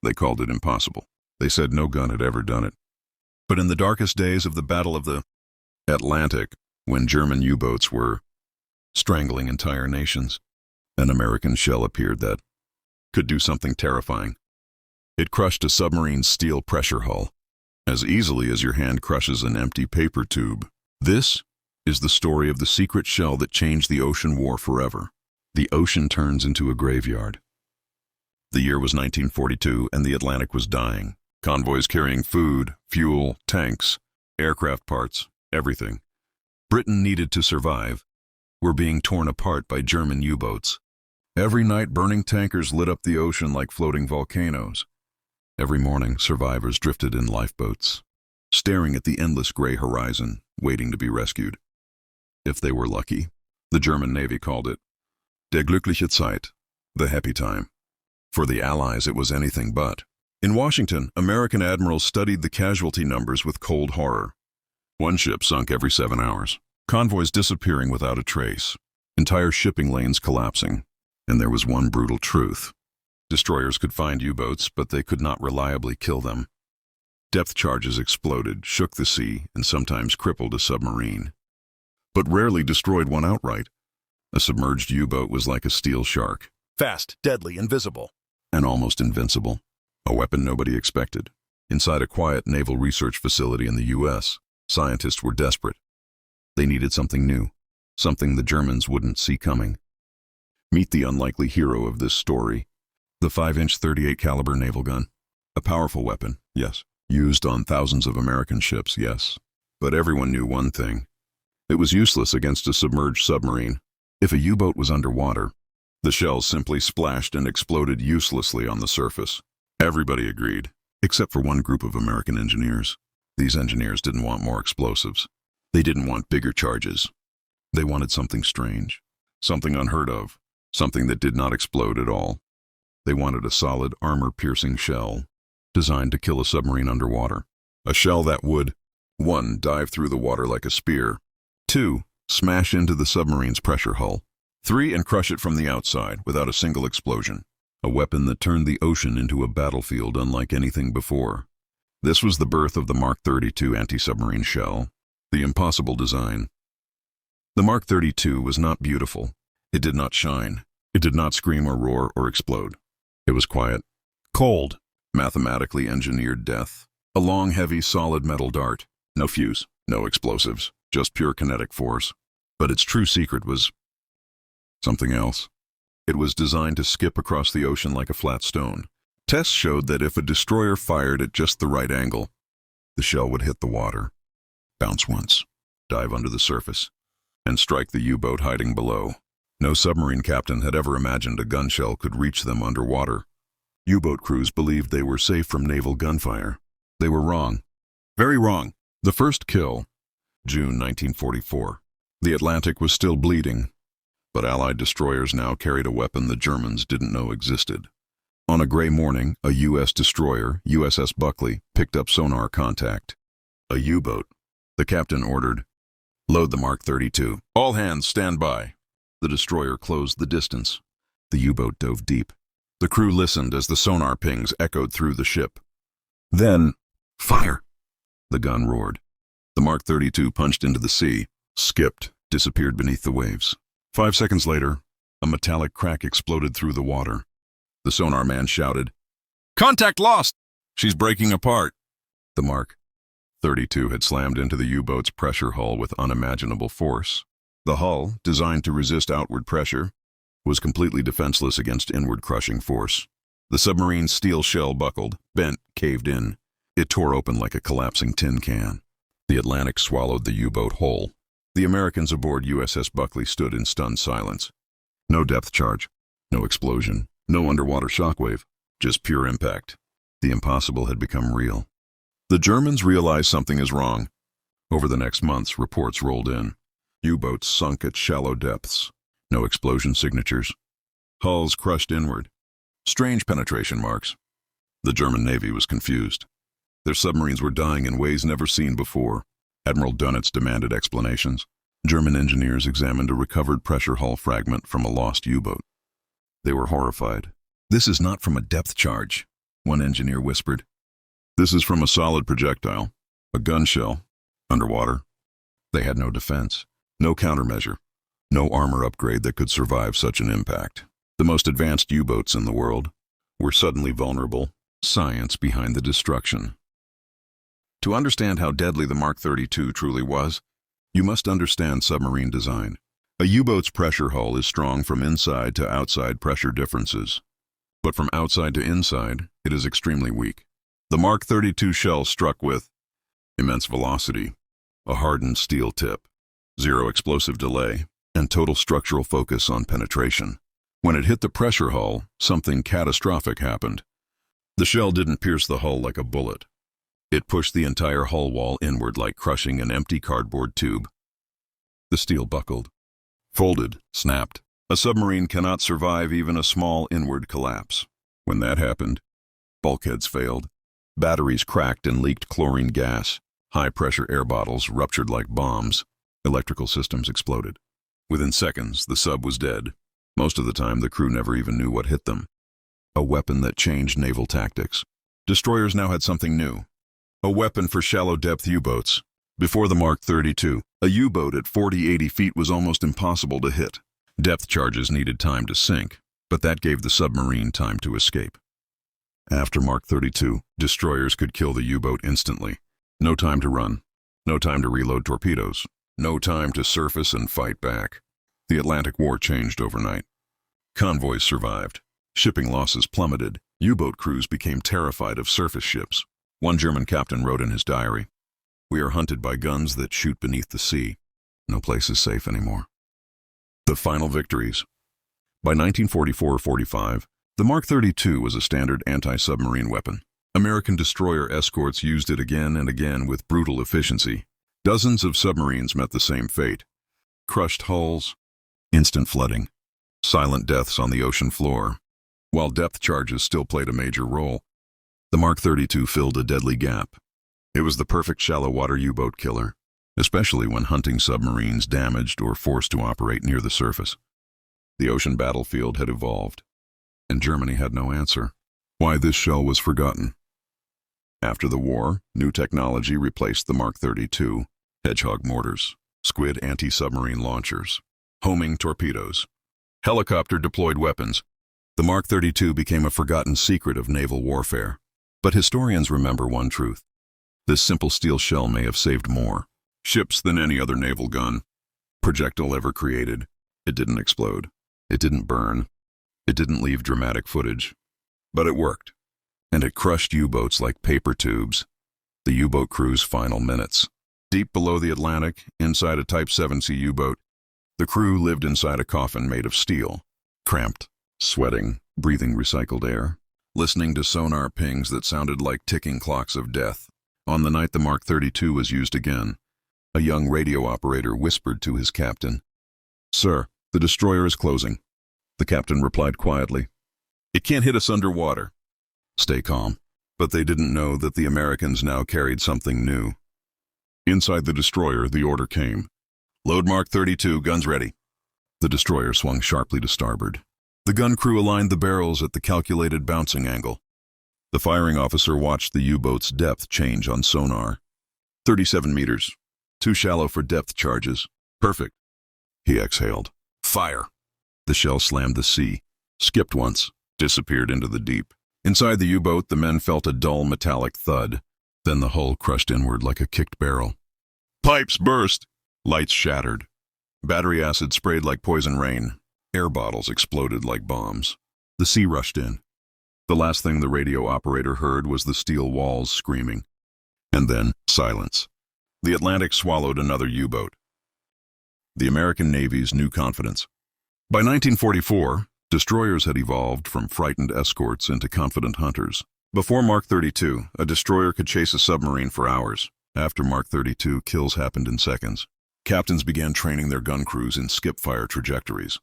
They called it impossible. They said no gun had ever done it. But in the darkest days of the Battle of the Atlantic, when German U-boats were strangling entire nations, an American shell appeared that could do something terrifying. It crushed a submarine's steel pressure hull as easily as your hand crushes an empty paper tube. This is the story of the secret shell that changed the ocean war forever. The ocean turns into a graveyard. The year was 1942, and the Atlantic was dying. Convoys carrying food, fuel, tanks, aircraft parts, everything Britain needed to survive were being torn apart by German U-boats. Every night, burning tankers lit up the ocean like floating volcanoes. Every morning, survivors drifted in lifeboats, staring at the endless gray horizon, waiting to be rescued. If they were lucky, the German Navy called it der glückliche Zeit, the happy time. For the Allies, it was anything but. In Washington, American admirals studied the casualty numbers with cold horror. One ship sunk every 7 hours, convoys disappearing without a trace, entire shipping lanes collapsing. And there was one brutal truth. Destroyers could find U-boats, but they could not reliably kill them. Depth charges exploded, shook the sea, and sometimes crippled a submarine, but rarely destroyed one outright. A submerged U-boat was like a steel shark. Fast, deadly, invisible, and almost invincible. A weapon nobody expected. Inside a quiet naval research facility in the U.S., scientists were desperate. They needed something new, something the Germans wouldn't see coming. Meet the unlikely hero of this story, the 5-inch 38 caliber naval gun. A powerful weapon, yes. Used on thousands of American ships, yes. But everyone knew one thing. It was useless against a submerged submarine. If a U-boat was underwater, the shells simply splashed and exploded uselessly on the surface. Everybody agreed, except for one group of American engineers. These engineers didn't want more explosives. They didn't want bigger charges. They wanted something strange, something unheard of, something that did not explode at all. They wanted a solid, armor-piercing shell, designed to kill a submarine underwater. A shell that would, 1. Dive through the water like a spear, 2. Smash into the submarine's pressure hull, 3. And crush it from the outside without a single explosion. A weapon that turned the ocean into a battlefield unlike anything before. This was the birth of the Mark 32 anti-submarine shell, the impossible design. The Mark 32 was not beautiful. It did not shine. It did not scream or roar or explode. It was quiet, cold, mathematically engineered death. A long, heavy, solid metal dart. No fuse, no explosives, just pure kinetic force. But its true secret was something else. It was designed to skip across the ocean like a flat stone. Tests showed that if a destroyer fired at just the right angle, the shell would hit the water, bounce once, dive under the surface, and strike the U-boat hiding below. No submarine captain had ever imagined a gun shell could reach them underwater. U-boat crews believed they were safe from naval gunfire. They were wrong. Very wrong. The first kill, June 1944. The Atlantic was still bleeding, but Allied destroyers now carried a weapon the Germans didn't know existed. On a gray morning, a U.S. destroyer, USS Buckley, picked up sonar contact. A U-boat. The captain ordered, "Load the Mark 32. All hands stand by." The destroyer closed the distance. The U-boat dove deep. The crew listened as the sonar pings echoed through the ship. Then, fire! The gun roared. The Mark 32 punched into the sea, skipped, disappeared beneath the waves. 5 seconds later, a metallic crack exploded through the water. The sonar man shouted, "Contact lost! She's breaking apart!" The Mark 32 had slammed into the U-boat's pressure hull with unimaginable force. The hull, designed to resist outward pressure, was completely defenseless against inward crushing force. The submarine's steel shell buckled, bent, caved in. It tore open like a collapsing tin can. The Atlantic swallowed the U-boat whole. The Americans aboard USS Buckley stood in stunned silence. No depth charge, no explosion, no underwater shockwave, just pure impact. The impossible had become real. The Germans realized something is wrong. Over the next months, reports rolled in. U-boats sunk at shallow depths. No explosion signatures. Hulls crushed inward. Strange penetration marks. The German Navy was confused. Their submarines were dying in ways never seen before. Admiral Dönitz demanded explanations. German engineers examined a recovered pressure hull fragment from a lost U-boat. They were horrified. "This is not from a depth charge," one engineer whispered. This is from a solid projectile, a gun shell, underwater. They had no defense, no countermeasure, no armor upgrade that could survive such an impact. The most advanced U-boats in the world were suddenly vulnerable, science behind the destruction. To understand how deadly the Mark 32 truly was, you must understand submarine design. A U-boat's pressure hull is strong from inside to outside pressure differences, but from outside to inside, it is extremely weak. The Mark 32 shell struck with immense velocity, a hardened steel tip, zero explosive delay, and total structural focus on penetration. When it hit the pressure hull, something catastrophic happened. The shell didn't pierce the hull like a bullet. It pushed the entire hull wall inward like crushing an empty cardboard tube. The steel buckled, folded, snapped. A submarine cannot survive even a small inward collapse. When that happened, bulkheads failed, batteries cracked and leaked chlorine gas, high-pressure air bottles ruptured like bombs, electrical systems exploded. Within seconds, the sub was dead. Most of the time, the crew never even knew what hit them. A weapon that changed naval tactics. Destroyers now had something new. A weapon for shallow-depth U-boats. Before the Mark 32, a U-boat at 40-80 feet was almost impossible to hit. Depth charges needed time to sink, but that gave the submarine time to escape. After Mark 32, destroyers could kill the U-boat instantly. No time to run, no time to reload torpedoes, no time to surface and fight back. The Atlantic War changed overnight. Convoys survived. Shipping losses plummeted. U-boat crews became terrified of surface ships. One German captain wrote in his diary, "We are hunted by guns that shoot beneath the sea. No place is safe anymore." The final victories. By 1944-45, the Mark 32 was a standard anti-submarine weapon. American destroyer escorts used it again and again with brutal efficiency. Dozens of submarines met the same fate. Crushed hulls, instant flooding, silent deaths on the ocean floor. While depth charges still played a major role, the Mark 32 filled a deadly gap. It was the perfect shallow water U-boat killer, especially when hunting submarines damaged or forced to operate near the surface. The ocean battlefield had evolved, and Germany had no answer. Why this shell was forgotten. After the war, new technology replaced the Mark 32, Hedgehog mortars, Squid anti-submarine launchers, homing torpedoes, helicopter-deployed weapons. The Mark 32 became a forgotten secret of naval warfare. But historians remember one truth. This simple steel shell may have saved more ships than any other naval gun, projectile ever created. It didn't explode. It didn't burn. It didn't leave dramatic footage. But it worked. And it crushed U-boats like paper tubes. The U-boat crew's final minutes. Deep below the Atlantic, inside a Type 7C U-boat, the crew lived inside a coffin made of steel, cramped, sweating, breathing recycled air, listening to sonar pings that sounded like ticking clocks of death. On the night the Mark 32 was used again, a young radio operator whispered to his captain, "Sir, the destroyer is closing." The captain replied quietly, "It can't hit us underwater." Stay calm. But they didn't know that the Americans now carried something new. Inside the destroyer, the order came. "Load Mark 32, guns ready." The destroyer swung sharply to starboard. The gun crew aligned the barrels at the calculated bouncing angle. The firing officer watched the U-boat's depth change on sonar. 37 meters. Too shallow for depth charges. Perfect. He exhaled. Fire. The shell slammed the sea, skipped once, disappeared into the deep. Inside the U-boat, the men felt a dull metallic thud. Then the hull crushed inward like a kicked barrel. Pipes burst. Lights shattered. Battery acid sprayed like poison rain. Air bottles exploded like bombs. The sea rushed in. The last thing the radio operator heard was the steel walls screaming. And then, silence. The Atlantic swallowed another U-boat. The American Navy's new confidence. By 1944, destroyers had evolved from frightened escorts into confident hunters. Before Mark 32, a destroyer could chase a submarine for hours. After Mark 32, kills happened in seconds. Captains began training their gun crews in skip-fire trajectories.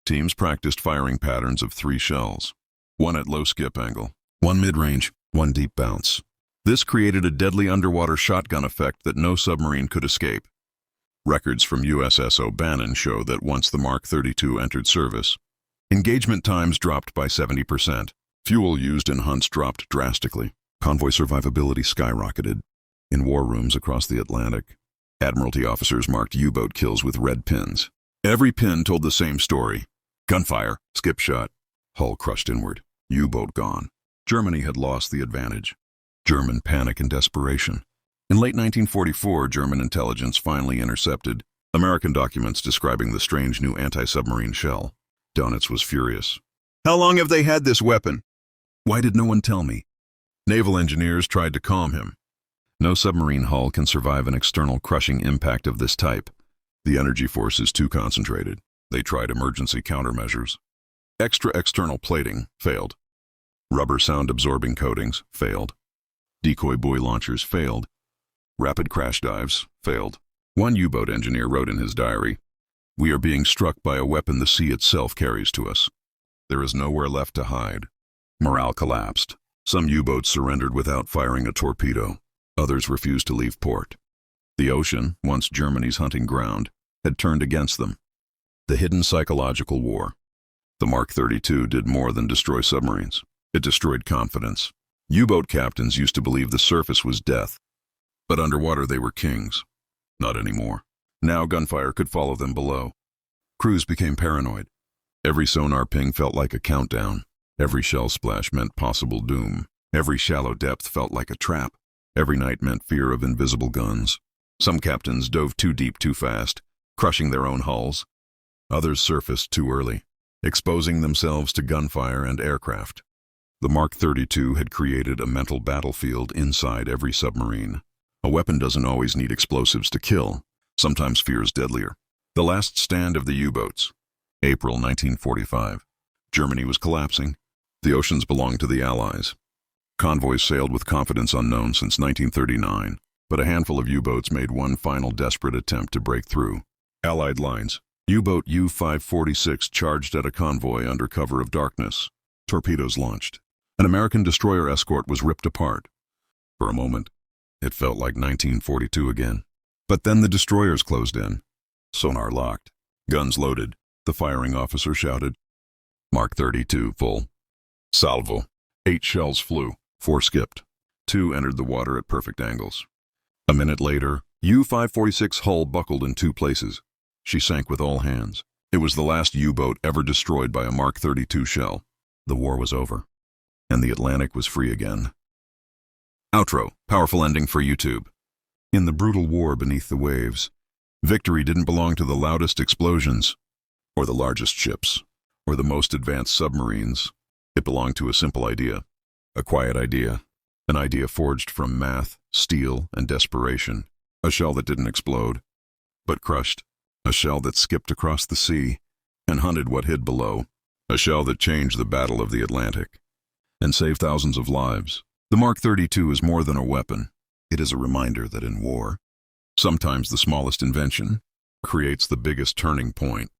Teams practiced firing patterns of 3 shells, one at low skip angle, one mid-range, one deep bounce. This created a deadly underwater shotgun effect that no submarine could escape. Records from USS O'Bannon show that once the Mark 32 entered service, engagement times dropped by 70%. Fuel used in hunts dropped drastically. Convoy survivability skyrocketed. In war rooms across the Atlantic, Admiralty officers marked U-boat kills with red pins. Every pin told the same story. Gunfire, skip shot, hull crushed inward, U-boat gone. Germany had lost the advantage. German panic and desperation. In late 1944, German intelligence finally intercepted American documents describing the strange new anti-submarine shell. Dönitz was furious. How long have they had this weapon? Why did no one tell me? Naval engineers tried to calm him. No submarine hull can survive an external crushing impact of this type. The energy force is too concentrated. They tried emergency countermeasures. Extra external plating failed. Rubber sound-absorbing coatings failed. Decoy buoy launchers failed. Rapid crash dives failed. One U-boat engineer wrote in his diary, "We are being struck by a weapon the sea itself carries to us. There is nowhere left to hide." Morale collapsed. Some U-boats surrendered without firing a torpedo. Others refused to leave port. The ocean, once Germany's hunting ground, had turned against them. The hidden psychological war. The Mark 32 did more than destroy submarines. It destroyed confidence. U-boat captains used to believe the surface was death, but underwater they were kings. Not anymore. Now gunfire could follow them below. Crews became paranoid. Every sonar ping felt like a countdown. Every shell splash meant possible doom. Every shallow depth felt like a trap. Every night meant fear of invisible guns. Some captains dove too deep too fast, crushing their own hulls. Others surfaced too early, exposing themselves to gunfire and aircraft. The Mark 32 had created a mental battlefield inside every submarine. A weapon doesn't always need explosives to kill. Sometimes fear is deadlier. The last stand of the U-boats. April 1945. Germany was collapsing. The oceans belonged to the Allies. Convoys sailed with confidence unknown since 1939, but a handful of U-boats made one final desperate attempt to break through. Allied lines. U-boat U-546 charged at a convoy under cover of darkness. Torpedoes launched. An American destroyer escort was ripped apart. For a moment, it felt like 1942 again. But then the destroyers closed in. Sonar locked. Guns loaded. The firing officer shouted, "Mark 32 full." Salvo. 8 shells flew. 4 skipped. 2 entered the water at perfect angles. A minute later, U-546 hull buckled in 2 places. She sank with all hands. It was the last U-boat ever destroyed by a Mark 32 shell. The war was over, and the Atlantic was free again. Outro. Powerful ending for YouTube. In the brutal war beneath the waves, victory didn't belong to the loudest explosions, or the largest ships, or the most advanced submarines. It belonged to a simple idea. A quiet idea. An idea forged from math, steel, and desperation. A shell that didn't explode, but crushed. A shell that skipped across the sea and hunted what hid below. A shell that changed the Battle of the Atlantic and saved thousands of lives. The Mark 32 is more than a weapon. It is a reminder that in war, sometimes the smallest invention creates the biggest turning point.